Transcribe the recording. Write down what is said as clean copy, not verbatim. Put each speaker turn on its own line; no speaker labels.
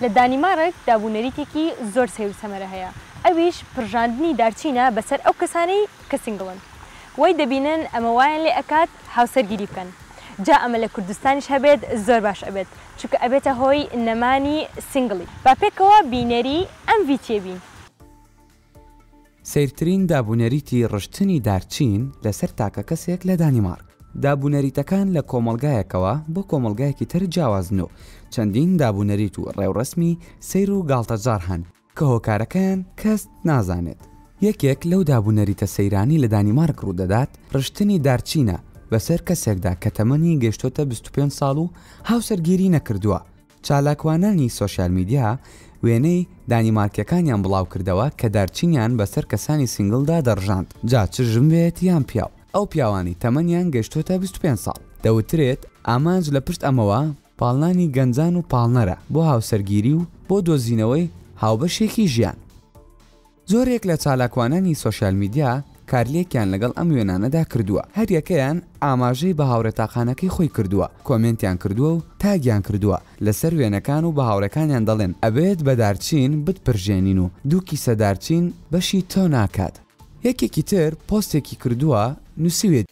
لە دانیمارک دابوونەریتێکی زۆر سێ و سەمەرە هەیە، ئەویش پرژاندنی دارچینە بەسەر ئەو کەسانەی کە سینگڵن. وەی دەبینن ئەمە وایان لێ ئەکات هاوسەرگیری بکەن. جا ئەمە لە کوردستانیش هەبێت زۆر باش ئەبێت، چونکە ئەبێتە هۆی نەمانی سینگڵی. با پێکەوە بینەری ئەم ڤیدیۆ بین.
سیرترین دابوونەریتی ڕشتنی دارچین لەسەر تاکە کەسێک لە دانیمارک. دابوونەریتەکان لە کۆمەڵگایەکەوە بۆ کۆمەڵگایەکی تر جیاوازن و چەندین دابوونەریت و ڕێوڕسمی سیر و گاڵتەجار هەن کە هۆکارەکەیان کەس نازانێت. یەکێک لەو دابوونەریتە سەیرانی لە دانیمارک ڕوودەدات ڕشتنی دارچینە بەسەر کەسێکدا کە تەمەنی گەیشتۆتە 25 ساڵ و هاوسەرگیری نەکردووە. چالاکوانانی سۆشیال میدیا وێنەی دانیمارکیەکانیان بڵاو کردەوە کە دارچینیان بەسەر کەسانی سینگڵدا دەڕژاند، جا چ ژن بێت یان پیاو. ئەو پیاوانی تەمەنیان گەیشتۆتە 25 ساڵ دەوترێت ئامانج لە پشت ئەمەوە پاڵنانی گەنجان و پاڵنەرە بۆ هاوسەرگیری و بۆ دۆزینەوەی هاوبەشێکی ژیان. زۆرێک لە چالاکوانانی سۆشیال میدیا کارلێکیان لەگەڵ ئەم وێنانەدا کردووە. هەر یەکەیان ئاماژەی بە هاوڕێتاقانەکەی خۆی کردووە، کۆمنتیان کردووە و تاگیان کردووە لەسەر وێنەکان و بە هاوڕەکانیان دەڵێن ئەبێت بە دارچین بتپرژێنین و 2 کیسە دارچین بەشی تۆ ناکات. یەکێکی تر پۆستێکی کردووە نووسیوێت